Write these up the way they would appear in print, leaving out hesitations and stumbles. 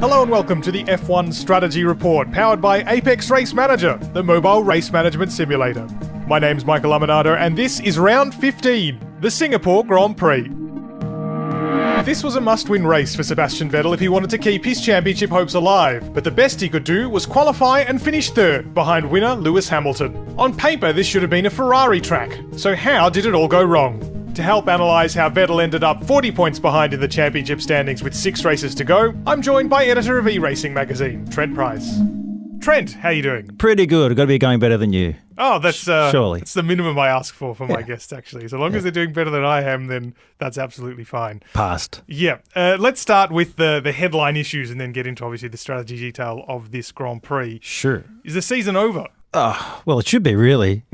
Hello and welcome to the F1 Strategy Report, powered by Apex Race Manager, the mobile race management simulator. My name's Michael Lamonato and this is round 15, the Singapore Grand Prix. This was a must-win race for Sebastian Vettel if he wanted to keep his championship hopes alive, but the best he could do was qualify and finish third, behind winner Lewis Hamilton. On paper, this should have been a Ferrari track, so how did it all go wrong? To help analyse how Vettel ended up 40 points behind in the championship standings with 6 races to go, I'm joined by editor of eRacing magazine, Trent Price. Trent, how you doing? Pretty good. I've got to be going better than you. Oh, that's surely. That's the minimum I ask for my guests, actually. So long as they're doing better than I am, then that's absolutely fine. Passed. Yeah. Let's start with the headline issues and then get into, obviously, the strategy detail of this Grand Prix. Sure. Is the season over? Well, it should be, really.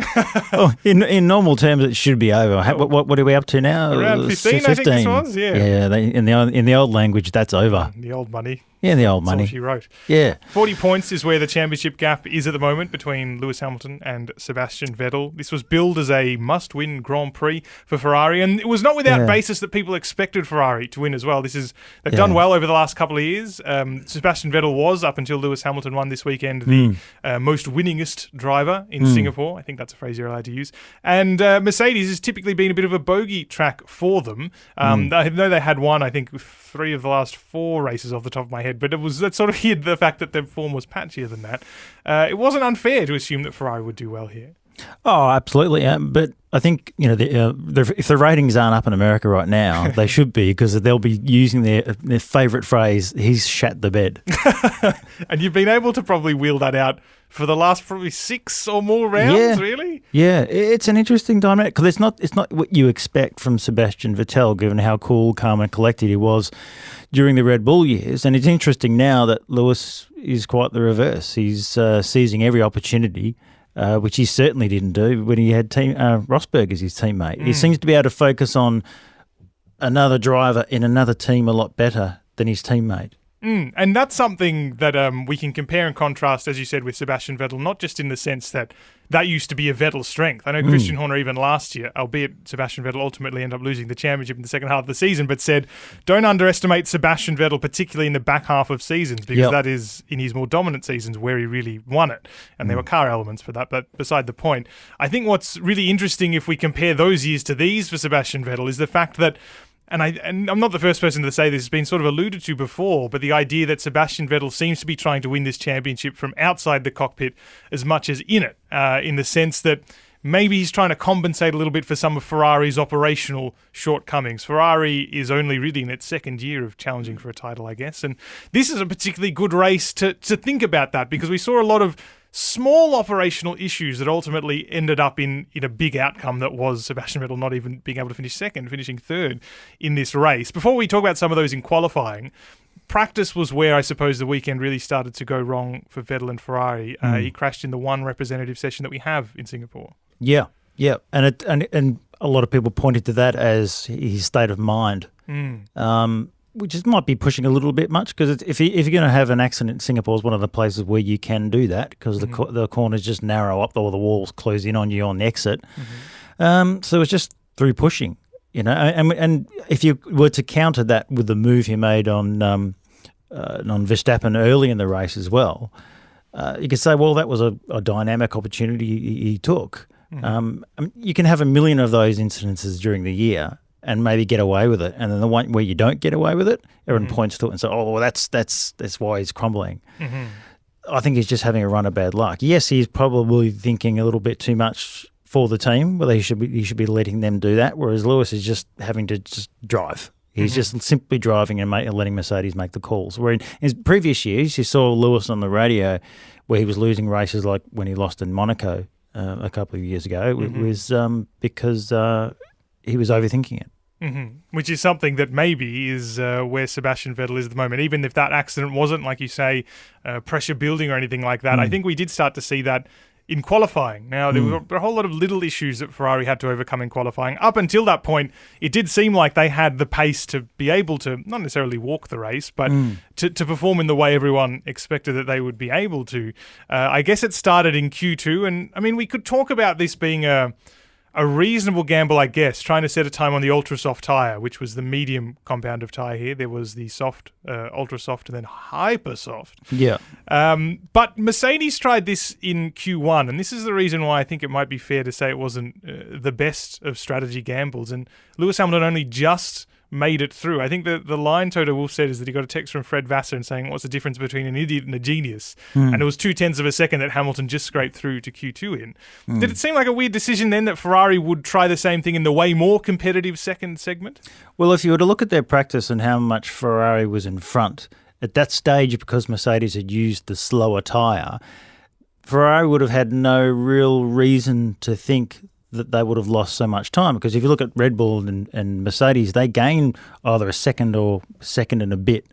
In normal terms, it should be over. What are we up to now? Around 15, I think this was, yeah. Yeah, in the old language, that's over. The old money. Yeah, the old money. That's all she wrote. Yeah. 40 points is where the championship gap is at the moment between Lewis Hamilton and Sebastian Vettel. This was billed as a must-win Grand Prix for Ferrari, and it was not without basis that people expected Ferrari to win as well. They've done well over the last couple of years. Sebastian Vettel was, up until Lewis Hamilton won this weekend, the most winningest driver in Singapore. I think that's a phrase you're allowed to use. And Mercedes has typically been a bit of a bogey track for them. I know they had won, I think, 3 of the last 4 races off the top of my head, but that sort of hid the fact that their form was patchier than that. It wasn't unfair to assume that Ferrari would do well here. Oh, absolutely. But I think if the ratings aren't up in America right now, they should be, because they'll be using their favourite phrase, "He's shat the bed." And you've been able to probably wheel that out for the last probably 6 or more rounds, really? Yeah, it's an interesting dynamic, because it's not what you expect from Sebastian Vettel, given how cool, calm and collected he was during the Red Bull years. And it's interesting now that Lewis is quite the reverse. He's seizing every opportunity, which he certainly didn't do when he had Rosberg as his teammate. He seems to be able to focus on another driver in another team a lot better than his teammate. And that's something that we can compare and contrast, as you said, with Sebastian Vettel, not just in the sense that used to be a Vettel strength. I know Christian Horner even last year, albeit Sebastian Vettel ultimately ended up losing the championship in the second half of the season, but said, don't underestimate Sebastian Vettel, particularly in the back half of seasons, because that is, in his more dominant seasons, where he really won it. And there were car elements for that, but beside the point. I think what's really interesting if we compare those years to these for Sebastian Vettel is the fact that, and I'm not the first person to say this, it's been sort of alluded to before, but the idea that Sebastian Vettel seems to be trying to win this championship from outside the cockpit as much as in it, in the sense that maybe he's trying to compensate a little bit for some of Ferrari's operational shortcomings. Ferrari is only really in its second year of challenging for a title, I guess, and this is a particularly good race to think about that, because we saw a lot of small operational issues that ultimately ended up in a big outcome that was Sebastian Vettel not even being able to finish second, finishing third in this race. Before we talk about some of those in qualifying, practice was where I suppose the weekend really started to go wrong for Vettel and Ferrari. He crashed in the one representative session that we have in Singapore. Yeah, and a lot of people pointed to that as his state of mind. Which might be pushing a little bit much, because if you're going to have an accident, Singapore is one of the places where you can do that, because the corners just narrow up, or the walls close in on you on the exit. So it's just through pushing, And if you were to counter that with the move he made on Verstappen early in the race as well, you could say, well, that was a dynamic opportunity he took. You can have a million of those incidences during the year and maybe get away with it, and then the one where you don't get away with it, everyone points to it and says, "Oh, well, that's why he's crumbling." I think he's just having a run of bad luck. Yes, he's probably thinking a little bit too much for the team, whether he should be letting them do that, whereas Lewis is just having to just drive. He's just simply driving and letting Mercedes make the calls. Where in his previous years, you saw Lewis on the radio where he was losing races, like when he lost in Monaco a couple of years ago. It was because he was overthinking it. Which is something that maybe is where Sebastian Vettel is at the moment. Even if that accident wasn't, like you say, pressure building or anything like that, I think we did start to see that in qualifying. Now, there were a whole lot of little issues that Ferrari had to overcome in qualifying. Up until that point, it did seem like they had the pace to be able to, not necessarily walk the race, but to perform in the way everyone expected that they would be able to. I guess it started in Q2, and I mean, we could talk about this being a a reasonable gamble, I guess, trying to set a time on the ultra soft tyre, which was the medium compound of tyre here. There was the soft, ultra soft, and then hyper soft. Yeah. But Mercedes tried this in Q1, and this is the reason why I think it might be fair to say it wasn't the best of strategy gambles. And Lewis Hamilton only just made it through. I think the line Toto Wolff said is that he got a text from Fred Vassar and saying, what's the difference between an idiot and a genius? And it was 0.2 of a second that Hamilton just scraped through to Q2 in. Did it seem like a weird decision then that Ferrari would try the same thing in the way more competitive second segment? Well, if you were to look at their practice and how much Ferrari was in front, at that stage, because Mercedes had used the slower tyre, Ferrari would have had no real reason to think that they would have lost so much time, because if you look at Red Bull and Mercedes, they gained either a second or second and a bit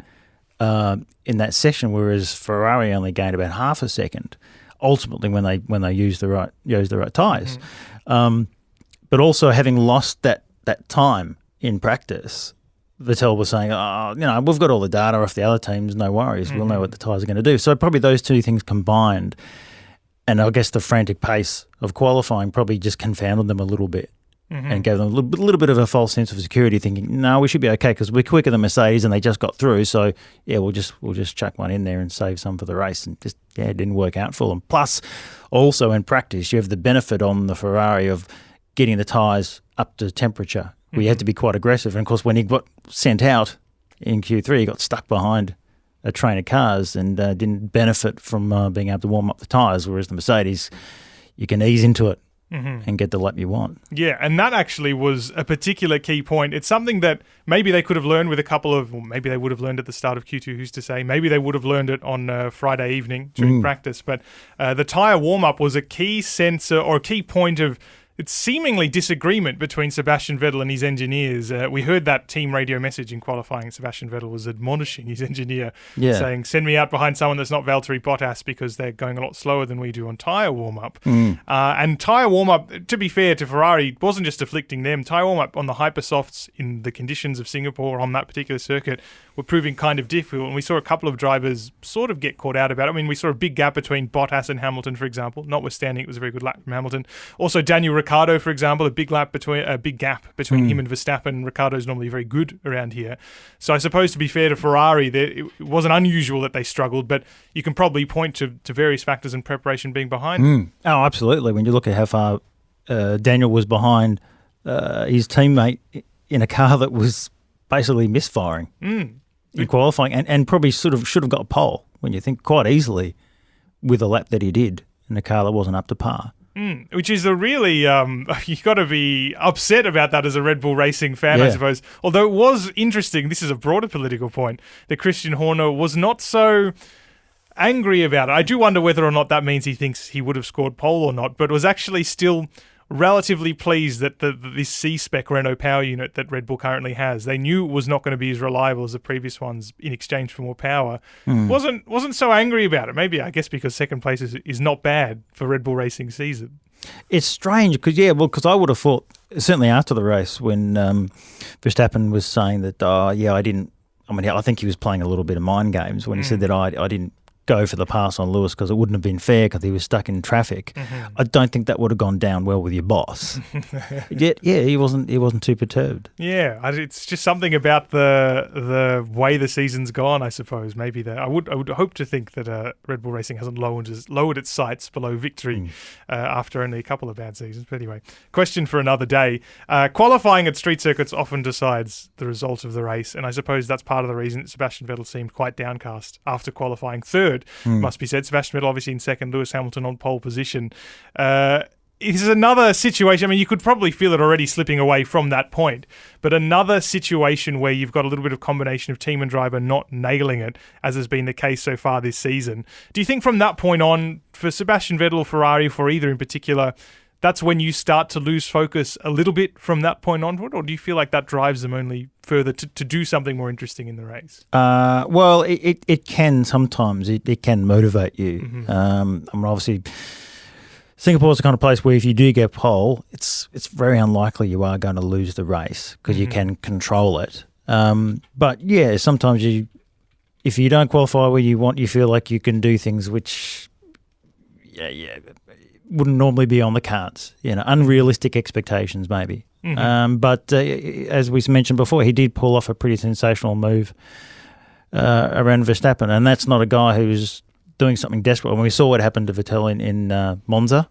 in that session, whereas Ferrari only gained about half a second. Ultimately, when they used the right tyres, but also having lost that time in practice, Vettel was saying, we've got all the data off the other teams, no worries, we'll know what the tyres are going to do. So probably those two things combined. And I guess the frantic pace of qualifying probably just confounded them a little bit and gave them a little bit of a false sense of security, thinking, no, we should be okay because we're quicker than Mercedes and they just got through. So, yeah, we'll just chuck one in there and save some for the race. And just, it didn't work out for them. Plus, also in practice, you have the benefit on the Ferrari of getting the tyres up to temperature. We had to be quite aggressive. And, of course, when he got sent out in Q3, he got stuck behind a train of cars and didn't benefit from being able to warm up the tyres, whereas the Mercedes, you can ease into it and get the lap you want. Yeah, and that actually was a particular key point. It's something that maybe they could have learned with or maybe they would have learned at the start of Q2, who's to say. Maybe they would have learned it on Friday evening during practice. But the tyre warm-up was a key sensor or a key point of it's seemingly disagreement between Sebastian Vettel and his engineers. We heard that team radio message in qualifying. Sebastian Vettel was admonishing his engineer, saying, send me out behind someone that's not Valtteri Bottas because they're going a lot slower than we do on tyre warm-up. And tyre warm-up, to be fair to Ferrari, wasn't just afflicting them. Tyre warm-up on the hypersofts in the conditions of Singapore on that particular circuit were proving kind of difficult. And we saw a couple of drivers sort of get caught out about it. I mean, we saw a big gap between Bottas and Hamilton, for example, notwithstanding it was a very good lap from Hamilton. Also, Daniel Ricciardo, for example, a big gap between him and Verstappen. Ricciardo's normally very good around here. So I suppose, to be fair to Ferrari, it wasn't unusual that they struggled, but you can probably point to various factors in preparation being behind. Oh, absolutely. When you look at how far Daniel was behind his teammate in a car that was basically misfiring in qualifying and probably should have got a pole, when you think, quite easily with the lap that he did in a car that wasn't up to par. Which is a really, you've got to be upset about that as a Red Bull Racing fan, I suppose. Although it was interesting, this is a broader political point, that Christian Horner was not so angry about it. I do wonder whether or not that means he thinks he would have scored pole or not, but was actually still relatively pleased that this C-spec Renault power unit that Red Bull currently has, they knew it was not going to be as reliable as the previous ones in exchange for more power. Wasn't so angry about it. Maybe, I guess, because second place is not bad for Red Bull Racing season. It's strange because I would have thought, certainly after the race, when Verstappen was saying that, I think he was playing a little bit of mind games when he said that I didn't go for the pass on Lewis because it wouldn't have been fair because he was stuck in traffic. I don't think that would have gone down well with your boss. Yet, he wasn't too perturbed. Yeah, it's just something about the way the season's gone, I suppose. Maybe that I would hope to think that Red Bull Racing hasn't lowered its sights below victory after only a couple of bad seasons. But anyway, question for another day. Qualifying at street circuits often decides the result of the race, and I suppose that's part of the reason that Sebastian Vettel seemed quite downcast after qualifying third. Must be said. Sebastian Vettel obviously in second, Lewis Hamilton on pole position. Is another situation, I mean, you could probably feel it already slipping away from that point, but another situation where you've got a little bit of combination of team and driver not nailing it, as has been the case so far this season. Do you think from that point on, for Sebastian Vettel or Ferrari, for either in particular, that's when you start to lose focus a little bit from that point onward, or do you feel like that drives them only further to do something more interesting in the race? Well, it can sometimes. It can motivate you. I mean, obviously, Singapore's the kind of place where if you do get pole, it's very unlikely you are going to lose the race because you can control it. But yeah, sometimes if you don't qualify where you want, you feel like you can do things which wouldn't normally be on the cards. Unrealistic expectations maybe. But as we mentioned before, he did pull off a pretty sensational move around Verstappen, and that's not a guy who's doing something desperate. When we saw what happened to Vettel in Monza,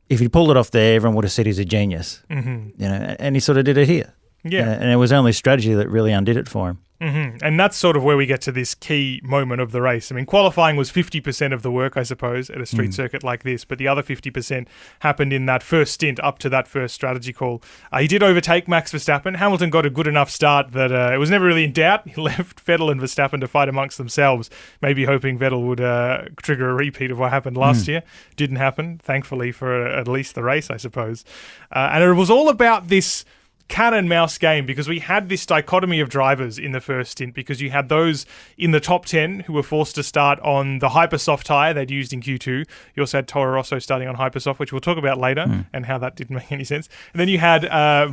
if he pulled it off there, everyone would have said he's a genius. And he sort of did it here. Yeah, and it was only strategy that really undid it for him. And that's sort of where we get to this key moment of the race. I mean, qualifying was 50% of the work, I suppose, at a street circuit like this, but the other 50% happened in that first stint up to that first strategy call. He did overtake Max Verstappen. Hamilton got a good enough start that it was never really in doubt. He left Vettel and Verstappen to fight amongst themselves, maybe hoping Vettel would trigger a repeat of what happened last year. Didn't happen, thankfully, for at least the race, I suppose. And it was all about this cat and mouse game, because we had this dichotomy of drivers in the first stint, because you had those in the top 10 who were forced to start on the Hypersoft tyre they'd used in Q2. You also had Toro Rosso starting on Hypersoft, which we'll talk about later, and how that didn't make any sense. And then you had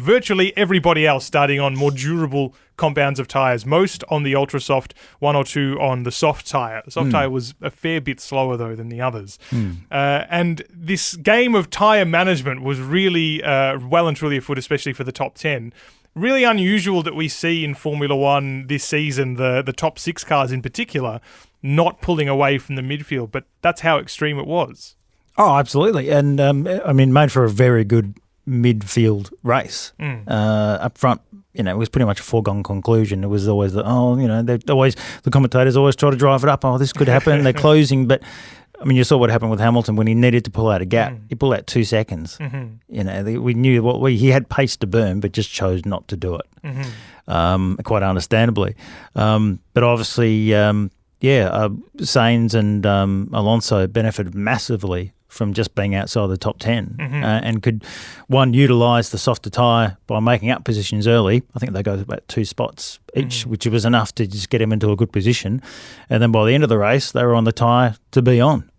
virtually everybody else starting on more durable compounds of tyres, most on the Ultrasoft, one or two on the soft tyre. The soft tyre was a fair bit slower, though, than the others. And this game of tyre management was really well and truly afoot, especially for the top 10. Really unusual that we see in Formula One this season, the top 6 cars in particular, not pulling away from the midfield, but that's how extreme it was. Oh, absolutely. And, made for a very good midfield race. Up front, it was pretty much a foregone conclusion. It was always the commentators always try to drive it up. Oh, this could happen. They're closing. But, you saw what happened with Hamilton when he needed to pull out a gap. He pulled out 2 seconds. We knew he had pace to burn, but just chose not to do it, quite understandably. But obviously, Sainz and Alonso benefited massively from just being outside the top 10 and could, one, utilise the softer tyre by making up positions early. I think they go about 2 spots each, which was enough to just get him into a good position. And then by the end of the race, they were on the tyre to be on.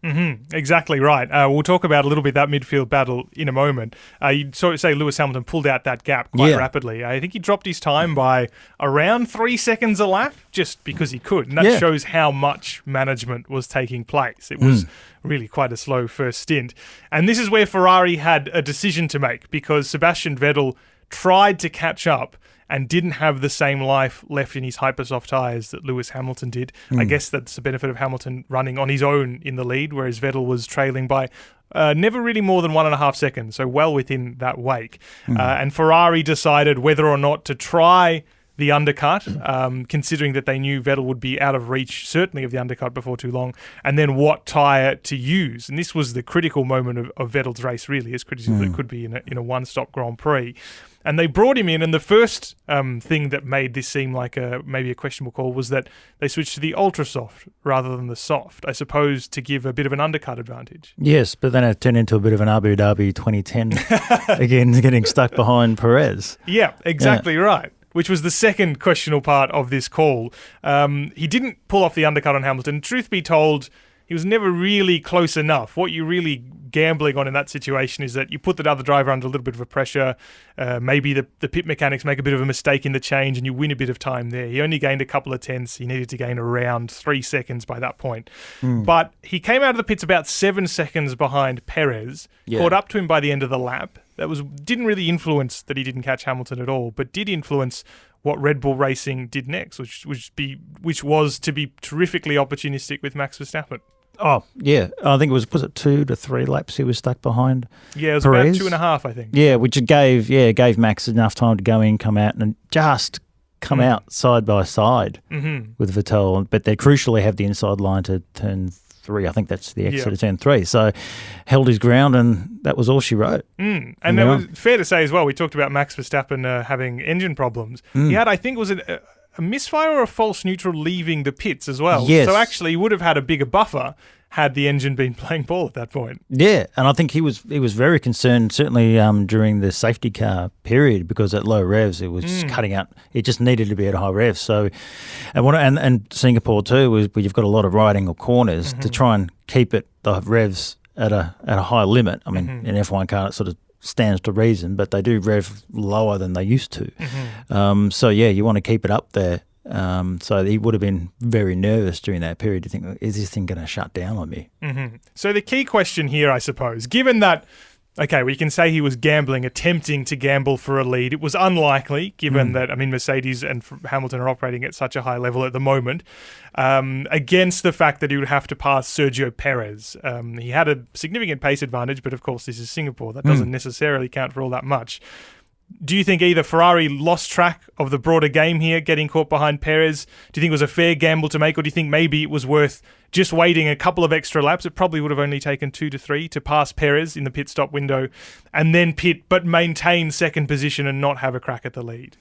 Exactly right. We'll talk about a little bit that midfield battle in a moment. You'd sort of say Lewis Hamilton pulled out that gap quite rapidly. I think he dropped his time by around 3 seconds a lap just because he could. And that shows how much management was taking place. It was really quite a slow first stint. And this is where Ferrari had a decision to make, because Sebastian Vettel tried to catch up and didn't have the same life left in his Hypersoft tyres that Lewis Hamilton did. I guess that's the benefit of Hamilton running on his own in the lead, whereas Vettel was trailing by never really more than 1.5 seconds, so well within that wake. And Ferrari decided whether or not to try the undercut, considering that they knew Vettel would be out of reach, certainly of the undercut before too long, and then what tyre to use. And this was the critical moment of Vettel's race, really, as critical as it could be in a one-stop Grand Prix. And they brought him in, and the first thing that made this seem like maybe a questionable call was that they switched to the ultra-soft rather than the soft, I suppose, to give a bit of an undercut advantage. Yes, but then it turned into a bit of an Abu Dhabi 2010, again, getting stuck behind Perez. Yeah, exactly right. Which was the second questionable part of this call. He didn't pull off the undercut on Hamilton. Truth be told, he was never really close enough. What you're really gambling on in that situation is that you put the other driver under a little bit of a pressure. Maybe the pit mechanics make a bit of a mistake in the change and you win a bit of time there. He only gained a couple of tenths. He needed to gain around 3 seconds by that point. But he came out of the pits about 7 seconds behind Perez, caught up to him by the end of the lap. That didn't really influence that he didn't catch Hamilton at all, but did influence what Red Bull Racing did next, which was to be terrifically opportunistic with Max Verstappen. Oh, yeah. I think it was it 2 to 3 laps he was stuck behind? Yeah, it was Perez. about 2.5, I think. Yeah, which gave Max enough time to go in, come out, and just come out side by side with Vettel. But they crucially have the inside line to turn 3. I think that's the exit of turn 3. So held his ground, and that was all she wrote. And it was fair to say as well, we talked about Max Verstappen having engine problems. He had, I think, was a misfire or a false neutral leaving the pits as well. Yes. So actually he would have had a bigger buffer had the engine been playing ball at that point. Yeah, and I think he was very concerned, certainly during the safety car period, because at low revs it was just cutting out. It just needed to be at high revs. So, and Singapore too, where you've got a lot of right angle corners to try and keep the revs at a high limit. I mean, in F1 car it sort of stands to reason, but they do rev lower than they used to. So yeah, you want to keep it up there. So he would have been very nervous during that period to think, is this thing going to shut down on me? Mm-hmm. So the key question here, I suppose, given that, okay, we can say he was gambling, attempting to gamble for a lead. It was unlikely, given that, I mean, Mercedes and Hamilton are operating at such a high level at the moment, against the fact that he would have to pass Sergio Perez. He had a significant pace advantage, but of course this is Singapore. That doesn't necessarily count for all that much. Do you think either Ferrari lost track of the broader game here, getting caught behind Perez? Do you think it was a fair gamble to make, or do you think maybe it was worth just waiting a couple of extra laps? It probably would have only taken 2 to 3 to pass Perez in the pit stop window and then pit, but maintain second position and not have a crack at the lead.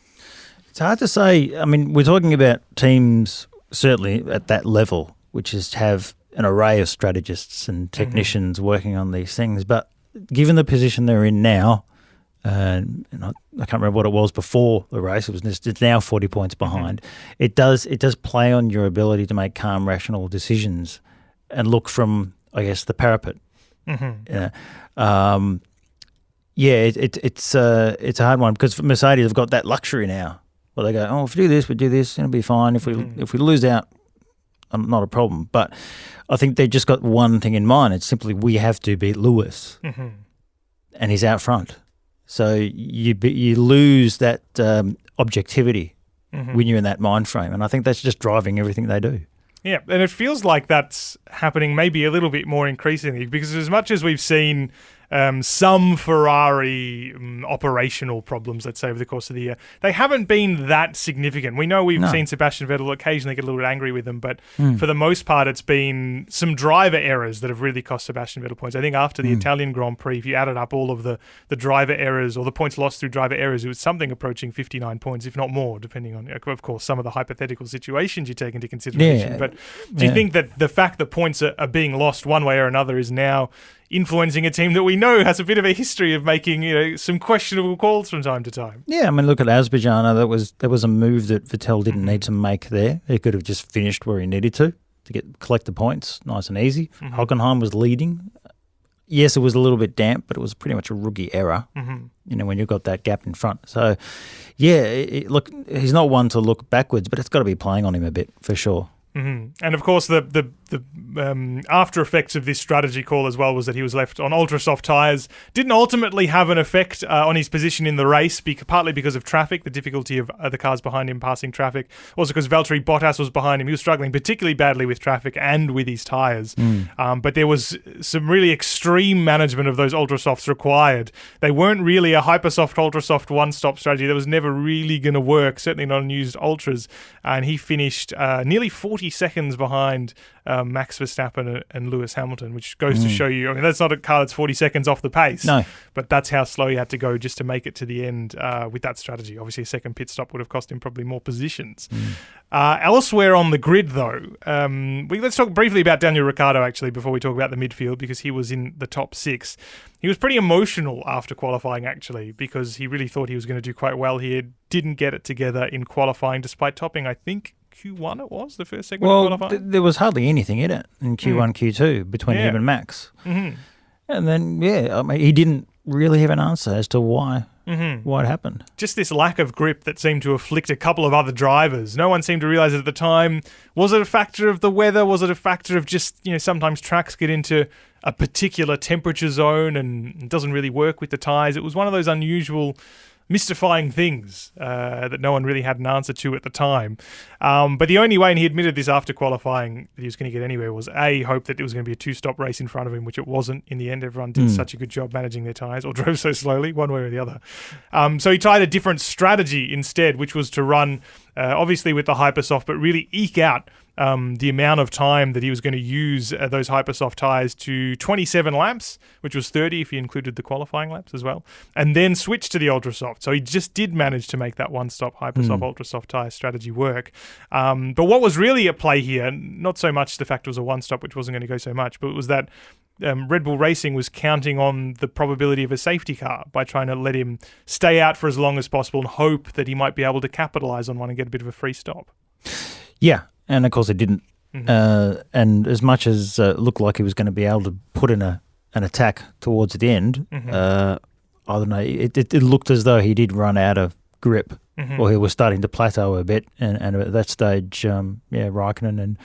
It's hard to say. I mean, we're talking about teams certainly at that level, which is have an array of strategists and technicians working on these things. But given the position they're in now, and I can't remember what it was before the race. It's now 40 points behind. It does play on your ability to make calm, rational decisions and look from, I guess, the parapet. It's a hard one because Mercedes have got that luxury now. Well, they go, oh, if we do this, it'll be fine. If we lose out, not a problem. But I think they've just got one thing in mind. It's simply we have to beat Lewis, and he's out front. So you lose that objectivity when you're in that mind frame, and I think that's just driving everything they do. Yeah, and it feels like that's happening maybe a little bit more increasingly because as much as we've seen some Ferrari operational problems, let's say, over the course of the year, they haven't been that significant. We know we've seen Sebastian Vettel occasionally get a little bit angry with them, but for the most part, it's been some driver errors that have really cost Sebastian Vettel points. I think after the Italian Grand Prix, if you added up all of the driver errors or the points lost through driver errors, it was something approaching 59 points, if not more, depending on, of course, some of the hypothetical situations you take into consideration. Yeah. But do you think that the fact that points are being lost one way or another is now influencing a team that we know has a bit of a history of making, some questionable calls from time to time? Yeah, I mean, look at Azerbaijan. There was a move that Vettel didn't need to make there. He could have just finished where he needed to collect the points, nice and easy. Hockenheim was leading. Yes, it was a little bit damp, but it was pretty much a rookie error. When you've got that gap in front. So, yeah, look, he's not one to look backwards, but it's got to be playing on him a bit for sure. And of course, the after effects of this strategy call as well was that he was left on ultra soft tyres. Didn't ultimately have an effect on his position in the race, partly because of traffic, the difficulty of the cars behind him passing traffic. Also because Valtteri Bottas was behind him. He was struggling particularly badly with traffic and with his tyres. But there was some really extreme management of those ultra softs required. They weren't really a hyper soft, ultra soft one-stop strategy. That was never really going to work, certainly not on used ultras. And he finished nearly 40 seconds behind Max Verstappen and Lewis Hamilton, which goes to show you, I mean, that's not a car that's 40 seconds off the pace. No. But that's how slow he had to go just to make it to the end with that strategy. Obviously, a second pit stop would have cost him probably more positions. Elsewhere on the grid, though, let's talk briefly about Daniel Ricciardo, actually, before we talk about the midfield, because he was in the top 6. He was pretty emotional after qualifying, actually, because he really thought he was going to do quite well here. Didn't get it together in qualifying, despite topping, I think, Q1 it was, the first segment of qualifying? There was hardly anything in it in Q1, Q2 between him and Max. And then, I mean, he didn't really have an answer as to why it happened. Just this lack of grip that seemed to afflict a couple of other drivers. No one seemed to realise it at the time. Was it a factor of the weather? Was it a factor of just, sometimes tracks get into a particular temperature zone and it doesn't really work with the tyres? It was one of those unusual, mystifying things that no one really had an answer to at the time. But the only way, and he admitted this after qualifying, that he was going to get anywhere was hope that it was going to be a 2-stop race in front of him, which it wasn't. In the end, everyone did such a good job managing their tyres, or drove so slowly, one way or the other. So he tried a different strategy instead, which was to run, obviously with the Hypersoft, but really eke out the amount of time that he was going to use those Hypersoft tyres to 27 laps, which was 30 if you included the qualifying laps as well, and then switch to the Ultrasoft. So he just did manage to make that one-stop Hypersoft Ultrasoft tyre strategy work. But what was really at play here, not so much the fact it was a one-stop, which wasn't going to go so much, but it was that Red Bull Racing was counting on the probability of a safety car by trying to let him stay out for as long as possible and hope that he might be able to capitalise on one and get a bit of a free stop. Yeah. And of course it didn't. And as much as it looked like he was going to be able to put in an attack towards the end, I don't know, it looked as though he did run out of grip or he was starting to plateau a bit. And at that stage, Raikkonen and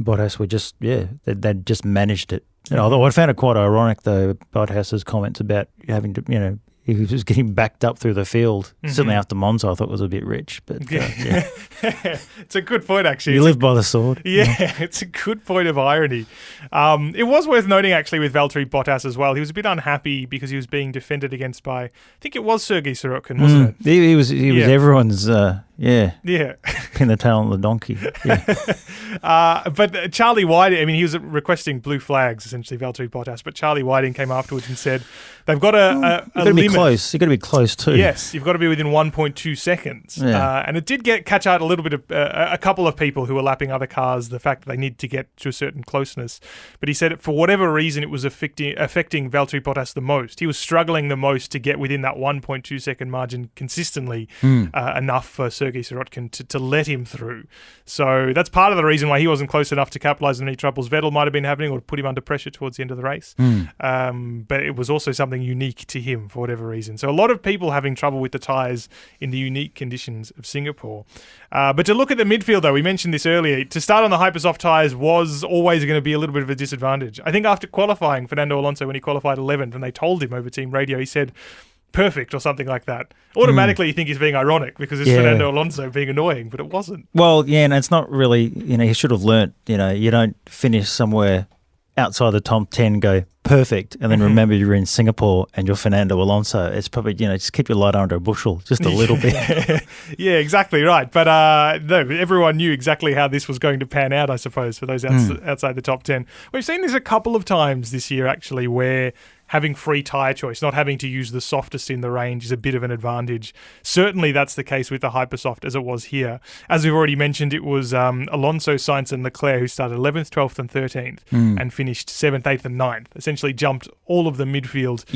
Bottas were just, they'd just managed it. Although I found it quite ironic, though, Bottas's comments about having to, he was getting backed up through the field. Certainly after Monza, I thought was a bit rich. But it's a good point, actually. You live by the sword. Yeah, it's a good point of irony. It was worth noting, actually, with Valtteri Bottas as well. He was a bit unhappy because he was being defended against by, I think it was Sergei Sorokin, wasn't it? He was everyone's, pin the tail on the donkey. Yeah. But Charlie Whiting, he was requesting blue flags, essentially, Valtteri Bottas, but Charlie Whiting came afterwards and said they've got a limit. Close. You've got to be close too. Yes, you've got to be within 1.2 seconds. Yeah. And it did catch out a little bit of a couple of people who were lapping other cars, the fact that they need to get to a certain closeness. But he said for whatever reason it was affecting Valtteri Bottas the most. He was struggling the most to get within that 1.2 second margin consistently enough for Sergei Sorokin to let him through. So that's part of the reason why he wasn't close enough to capitalise on any troubles Vettel might have been having or put him under pressure towards the end of the race. But it was also something unique to him for whatever reason. So a lot of people having trouble with the tyres in the unique conditions of Singapore. But to look at the midfield, though, we mentioned this earlier, to start on the hypersoft tyres was always going to be a little bit of a disadvantage. I think after qualifying, Fernando Alonso, when he qualified 11th and they told him over team radio, he said, perfect or something like that. Automatically you think he's being ironic because it's Fernando Alonso being annoying, but it wasn't. Well, and it's not really, he should have learnt, you don't finish somewhere outside the top 10, go perfect, and then remember you're in Singapore and you're Fernando Alonso. It's probably, just keep your light under a bushel just a little bit. Yeah, exactly right. But no, everyone knew exactly how this was going to pan out, I suppose, for those outside the top 10. We've seen this a couple of times this year, actually, where having free tyre choice, not having to use the softest in the range is a bit of an advantage. Certainly that's the case with the Hypersoft as it was here. As we've already mentioned, it was Alonso, Sainz and Leclerc who started 11th, 12th and 13th and finished 7th, 8th and 9th. Essentially jumped all of the midfield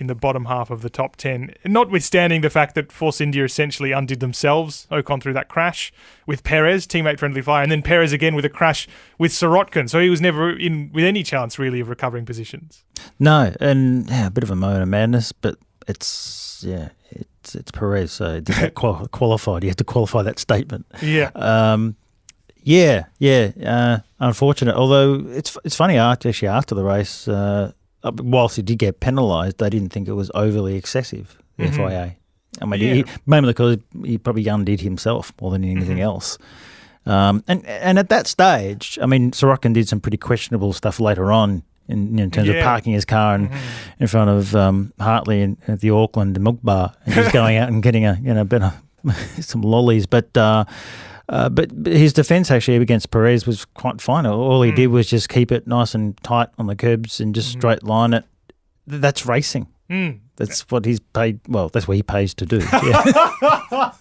in the bottom half of the top 10. Notwithstanding the fact that Force India essentially undid themselves, Ocon through that crash with Perez, teammate friendly fire, and then Perez again with a crash with Sorokin. So he was never in with any chance really of recovering positions. No, and a bit of a moment of madness, but it's Perez, so did that qualified? You have to qualify that statement. Unfortunate. Although it's funny, actually after the race, whilst he did get penalised, they didn't think it was overly excessive. The FIA. Mainly because he probably undid himself more than anything else. And at that stage, Sorokin did some pretty questionable stuff later on. In terms of parking his car in front of Hartley at the Auckland Milk Bar, and just going out and getting some lollies. But his defence actually against Perez was quite fine. All he did was just keep it nice and tight on the curbs and just straight line it. That's racing. That's what he's paid. Well, that's what he pays to do. Yeah.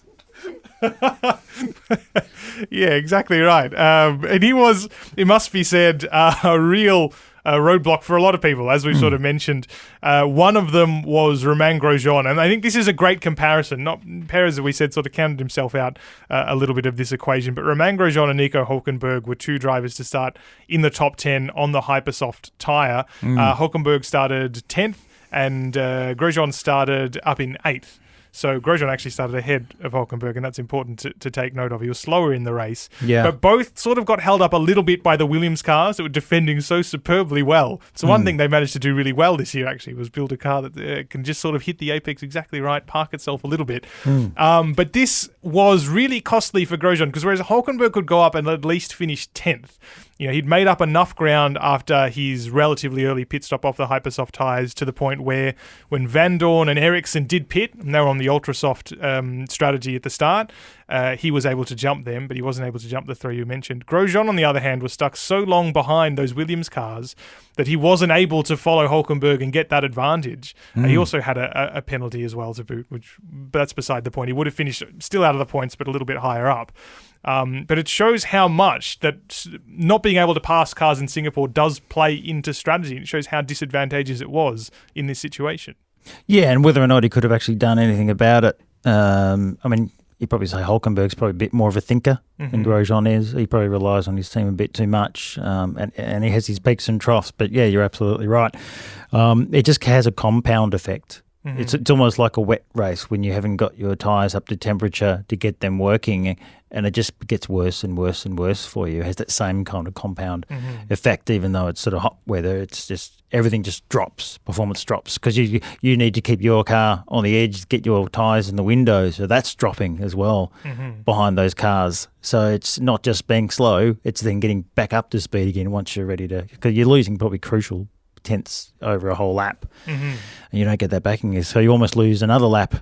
Yeah, exactly right. And he was, it must be said, a real roadblock for a lot of people, as we've sort of mentioned. One of them was Romain Grosjean, and I think this is a great comparison. Not Perez, as we said, sort of counted himself out a little bit of this equation, but Romain Grosjean and Nico Hülkenberg were two drivers to start in the top 10 on the Hypersoft tyre. Hülkenberg started 10th, and Grosjean started up in 8th. So Grosjean actually started ahead of Hülkenberg, and that's important to take note of. He was slower in the race. Yeah. But both sort of got held up a little bit by the Williams cars that were defending so superbly well. So one thing they managed to do really well this year, actually, was build a car that can just sort of hit the apex exactly right, park itself a little bit. But this was really costly for Grosjean, because whereas Hülkenberg could go up and at least finish 10th, he'd made up enough ground after his relatively early pit stop off the Hypersoft tyres to the point where when Van Dorn and Ericsson did pit, and they were on the Ultrasoft strategy at the start, he was able to jump them, but he wasn't able to jump the three you mentioned. Grosjean, on the other hand, was stuck so long behind those Williams cars that he wasn't able to follow Hülkenberg and get that advantage. He also had a penalty as well to boot, but that's beside the point. He would have finished still out of the points, but a little bit higher up. But it shows how much that not being able to pass cars in Singapore does play into strategy. It shows how disadvantageous it was in this situation. Yeah, and whether or not he could have actually done anything about it. You'd probably say Hülkenberg's probably a bit more of a thinker than Grosjean is. He probably relies on his team a bit too much, and he has his peaks and troughs. But yeah, you're absolutely right. It just has a compound effect. It's almost like a wet race when you haven't got your tyres up to temperature to get them working, and it just gets worse and worse and worse for you. It has that same kind of compound effect, even though it's sort of hot weather. It's just everything just drops, performance drops, because you need to keep your car on the edge, get your tyres in the window, so that's dropping as well behind those cars. So it's not just being slow, it's then getting back up to speed again once you're ready to, because you're losing probably crucial tenths over a whole lap, and you don't get that back in. So you almost lose another lap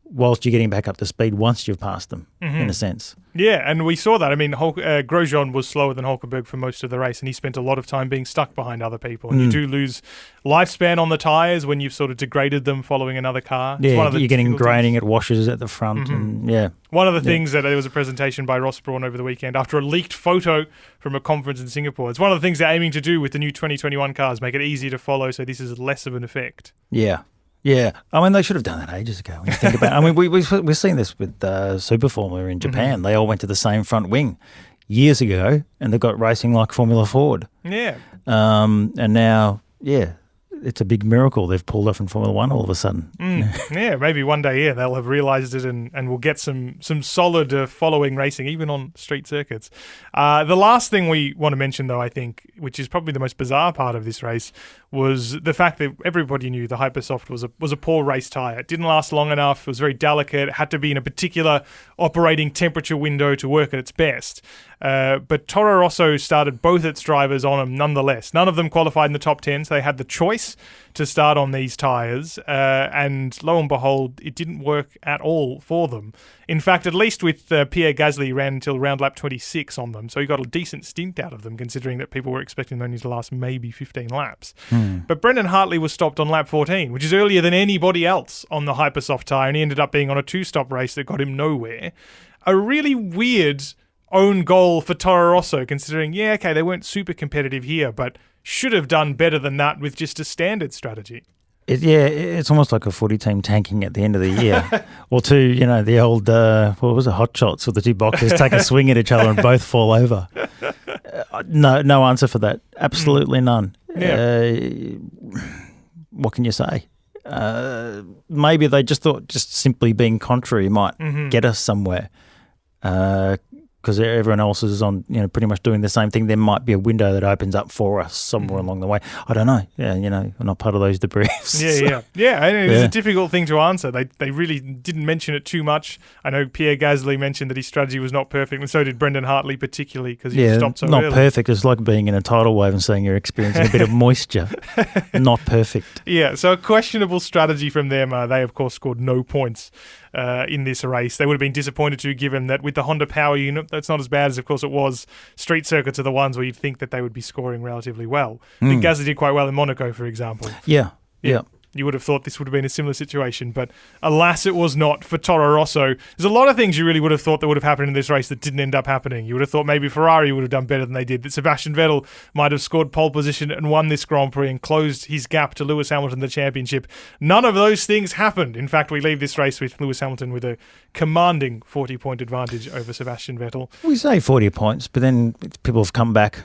whilst you're getting back up to speed once you've passed them, in a sense. Yeah, and we saw that. I mean, Grosjean was slower than Hulkenberg for most of the race, and he spent a lot of time being stuck behind other people. And you do lose lifespan on the tyres when you've sort of degraded them following another car. Yeah, you're getting graining, it washes at the front. And one of the things that there was a presentation by Ross Brawn over the weekend after a leaked photo from a conference in Singapore. It's one of the things they're aiming to do with the new 2021 cars, make it easier to follow, so this is less of an effect. Yeah, I mean, they should have done that ages ago when you think about it. I mean, we've seen this with Super Formula in Japan. They all went to the same front wing years ago, and they got racing like Formula Ford. Yeah. And now, it's a big miracle they've pulled off in Formula One all of a sudden. Yeah, maybe one day, they'll have realised it and we'll get some solid following racing, even on street circuits. The last thing we want to mention, though, I think, which is probably the most bizarre part of this race, was the fact that everybody knew the Hypersoft was a poor race tyre. It didn't last long enough. It was very delicate. It had to be in a particular operating temperature window to work at its best. But Toro Rosso started both its drivers on them nonetheless. None of them qualified in the top 10, so they had the choice to start on these tyres. And lo and behold, it didn't work at all for them. In fact, at least with Pierre Gasly ran until round lap 26 on them, so he got a decent stint out of them, considering that people were expecting them only to last maybe 15 laps. But Brendan Hartley was stopped on lap 14, which is earlier than anybody else on the Hypersoft tyre, and he ended up being on a two-stop race that got him nowhere. A really weird own goal for Toro Rosso, considering, they weren't super competitive here, but should have done better than that with just a standard strategy. It's almost like a footy team tanking at the end of the year. Or two, the old, hot shots, where the two boxers take a swing at each other and both fall over. No answer for that. Absolutely none. Yeah. What can you say? Maybe they just thought just simply being contrary might get us somewhere. Because everyone else is on, pretty much doing the same thing. There might be a window that opens up for us somewhere along the way. I don't know. Yeah, I'm not part of those debriefs. Yeah. And it's a difficult thing to answer. They really didn't mention it too much. I know Pierre Gasly mentioned that his strategy was not perfect, and so did Brendan Hartley, particularly because he stopped so early. Not perfect. It's like being in a tidal wave and saying you're experiencing a bit of moisture. Not perfect. Yeah, so a questionable strategy from them. They, of course, scored no points in this race. They would have been disappointed to, given that with the Honda Power Unit, that's not as bad as, of course, it was. Street circuits are the ones where you'd think that they would be scoring relatively well. I think Gasly did quite well in Monaco, for example. Yeah. You would have thought this would have been a similar situation, but alas, it was not for Toro Rosso. There's a lot of things you really would have thought that would have happened in this race that didn't end up happening. You would have thought maybe Ferrari would have done better than they did, that Sebastian Vettel might have scored pole position and won this Grand Prix and closed his gap to Lewis Hamilton in the championship. None of those things happened. In fact, we leave this race with Lewis Hamilton with a commanding 40-point advantage over Sebastian Vettel. We say 40 points, but then people have come back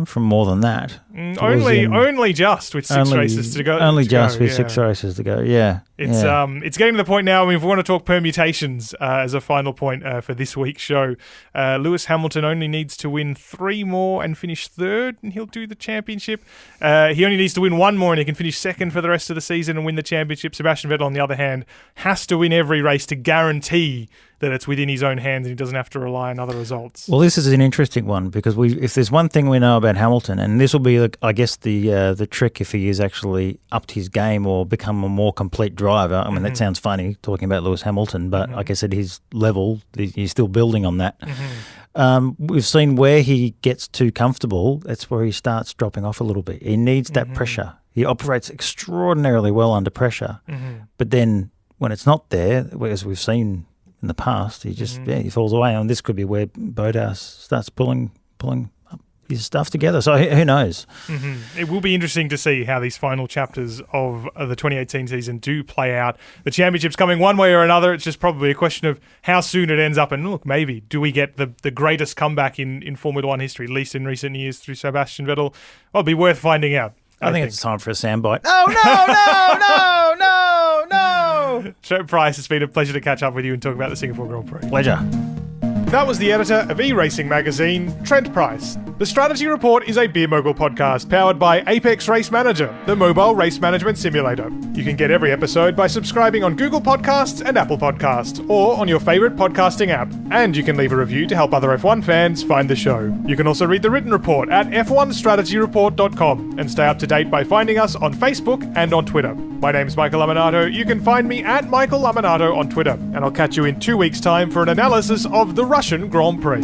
from more than that. Only just with six races to go. Six races to go. Yeah. It's getting to the point now. I mean, if we want to talk permutations as a final point for this week's show, Lewis Hamilton only needs to win 3 more and finish third, and he'll do the championship. He only needs to win 1 more, and he can finish second for the rest of the season and win the championship. Sebastian Vettel, on the other hand, has to win every race to guarantee that it's within his own hands and he doesn't have to rely on other results. Well, this is an interesting one because if there's one thing we know about Hamilton, and this will be, I guess, the trick if he is actually upped his game or become a more complete driver. I mean, that sounds funny talking about Lewis Hamilton, but like I said, his level, he's still building on that. We've seen where he gets too comfortable, that's where he starts dropping off a little bit. He needs that pressure. He operates extraordinarily well under pressure, but then when it's not there, as we've seen in the past, he just he falls away, and this could be where Bottas starts pulling up his stuff together. So who knows? It will be interesting to see how these final chapters of the 2018 season do play out. The championship's coming one way or another. It's just probably a question of how soon it ends up. And look, maybe do we get the greatest comeback in Formula One history, at least in recent years, through Sebastian Vettel? Well, it'll be worth finding out. I think it's time for a soundbite. Oh, no. Trent Price, it's been a pleasure to catch up with you and talk about the Singapore Grand Prix. Pleasure. That was the editor of eRacing magazine, Trent Price. The Strategy Report is a Beer Mogul podcast powered by Apex Race Manager, the mobile race management simulator. You can get every episode by subscribing on Google Podcasts and Apple Podcasts, or on your favourite podcasting app. And you can leave a review to help other F1 fans find the show. You can also read the written report at f1strategyreport.com and stay up to date by finding us on Facebook and on Twitter. My name's Michael Lamonato. You can find me at Michael Lamonato on Twitter, and I'll catch you in 2 weeks' time for an analysis of the Russian Grand Prix.